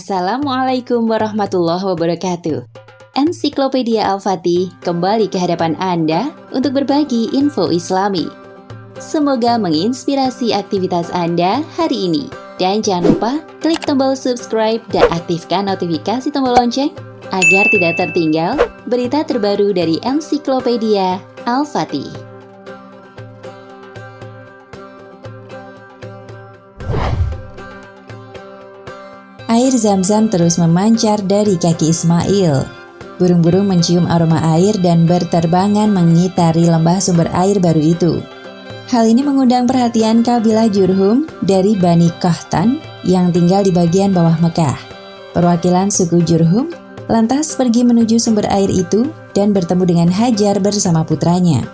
Assalamualaikum warahmatullahi wabarakatuh. Ensiklopedia Al-Fatih kembali ke hadapan Anda untuk berbagi info Islami. Semoga menginspirasi aktivitas Anda hari ini. Dan jangan lupa klik tombol subscribe dan aktifkan notifikasi tombol lonceng agar tidak tertinggal berita terbaru dari Ensiklopedia Al-Fatih. Air Zam-Zam terus memancar dari kaki Ismail. Burung-burung mencium aroma air dan berterbangan mengitari lembah sumber air baru itu. Hal ini mengundang perhatian kabilah Jurhum dari Bani Qahtan yang tinggal di bagian bawah Mekah. Perwakilan suku Jurhum lantas pergi menuju sumber air itu dan bertemu dengan Hajar bersama putranya.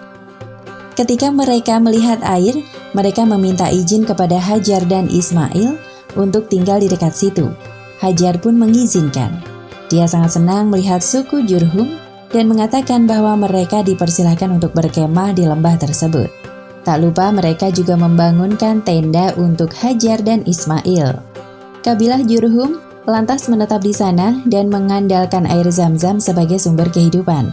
Ketika mereka melihat air, mereka meminta izin kepada Hajar dan Ismail untuk tinggal di dekat situ. Hajar pun mengizinkan. Dia sangat senang melihat suku Jurhum dan mengatakan bahwa mereka dipersilahkan untuk berkemah di lembah tersebut. Tak lupa mereka juga membangunkan tenda untuk Hajar dan Ismail. Kabilah Jurhum lantas menetap di sana dan mengandalkan air Zam-Zam sebagai sumber kehidupan.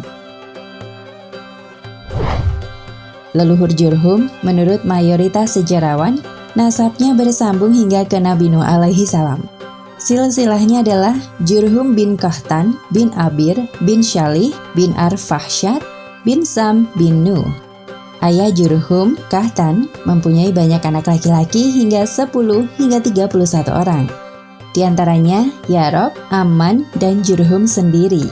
Leluhur Jurhum, menurut mayoritas sejarawan, nasabnya bersambung hingga ke Nabi Nuh alaihi salam. Silsilahnya adalah Jurhum bin Qahtan bin Abir bin Shalih bin Arfahsyad bin Sam bin Nuh. Ayah Jurhum, Qahtan, mempunyai banyak anak laki-laki hingga 10 hingga 31 orang. Di antaranya Yarob, Amman, dan Jurhum sendiri.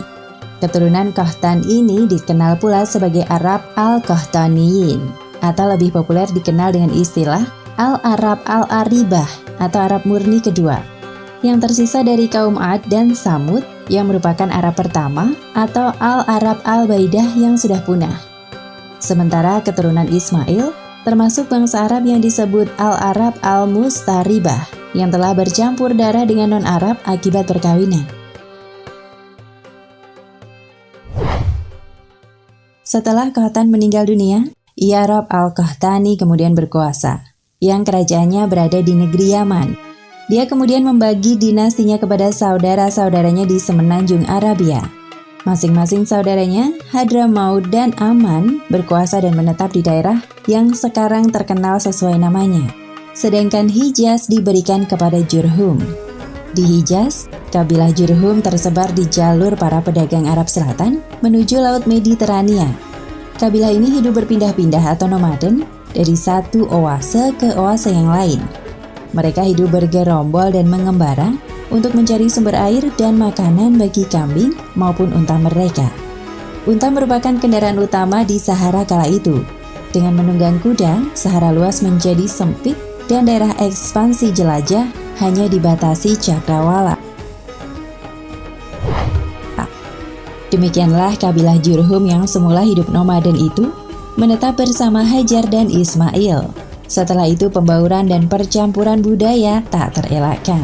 Keturunan Qahtan ini dikenal pula sebagai Arab Al-Qahtaniyin, atau lebih populer dikenal dengan istilah Al-Arab Al-Aribah atau Arab murni kedua, yang tersisa dari kaum Ad dan Samud yang merupakan Arab pertama atau Al-Arab Al-Baidah yang sudah punah. Sementara keturunan Ismail termasuk bangsa Arab yang disebut Al-Arab Al-Mustaribah yang telah bercampur darah dengan non-Arab akibat perkawinan. Setelah Qahtan meninggal dunia, Yarob Al-Qahtani kemudian berkuasa, yang kerajaannya berada di negeri Yaman. Dia kemudian membagi dinastinya kepada saudara-saudaranya di semenanjung Arabia. Masing-masing saudaranya, Hadramaut dan Aman, berkuasa dan menetap di daerah yang sekarang terkenal sesuai namanya. Sedangkan Hijaz diberikan kepada Jurhum. Di Hijaz, kabilah Jurhum tersebar di jalur para pedagang Arab Selatan menuju Laut Mediterania. Kabilah ini hidup berpindah-pindah atau nomaden dari satu oase ke oase yang lain. Mereka hidup bergerombol dan mengembara untuk mencari sumber air dan makanan bagi kambing maupun unta mereka. Unta merupakan kendaraan utama di Sahara kala itu. Dengan menunggang kuda, Sahara luas menjadi sempit dan daerah ekspansi jelajah hanya dibatasi cakrawala. Demikianlah kabilah Jurhum yang semula hidup nomaden itu menetap bersama Hajar dan Ismail. Setelah itu pembauran dan percampuran budaya tak terelakkan.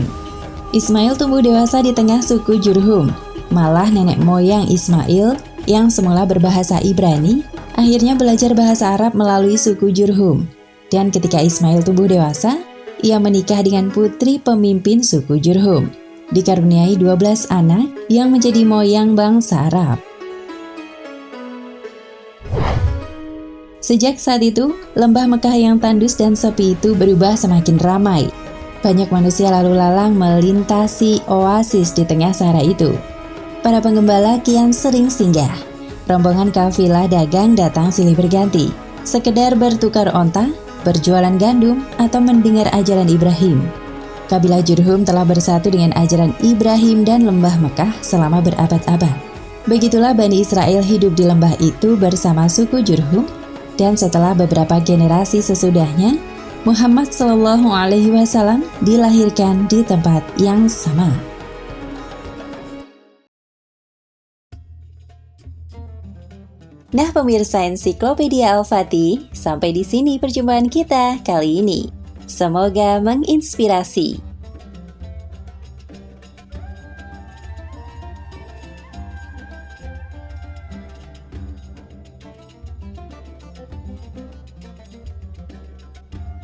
Ismail tumbuh dewasa di tengah suku Jurhum. Malah nenek moyang Ismail yang semula berbahasa Ibrani, akhirnya belajar bahasa Arab melalui suku Jurhum. Dan ketika Ismail tumbuh dewasa, ia menikah dengan putri pemimpin suku Jurhum. Dikaruniai 12 anak yang menjadi moyang bangsa Arab. Sejak saat itu, lembah Mekah yang tandus dan sepi itu berubah semakin ramai. Banyak manusia lalu lalang melintasi oasis di tengah Sahara itu. Para penggembala kian sering singgah. Rombongan kafilah dagang datang silih berganti, sekedar bertukar onta, berjualan gandum, atau mendengar ajaran Ibrahim. Kabilah Jurhum telah bersatu dengan ajaran Ibrahim dan lembah Mekah selama berabad-abad. Begitulah Bani Israel hidup di lembah itu bersama suku Jurhum. Dan setelah beberapa generasi sesudahnya, Muhammad SAW dilahirkan di tempat yang sama. Nah pemirsa Ensiklopedia Al-Fatih, sampai di sini perjumpaan kita kali ini. Semoga menginspirasi.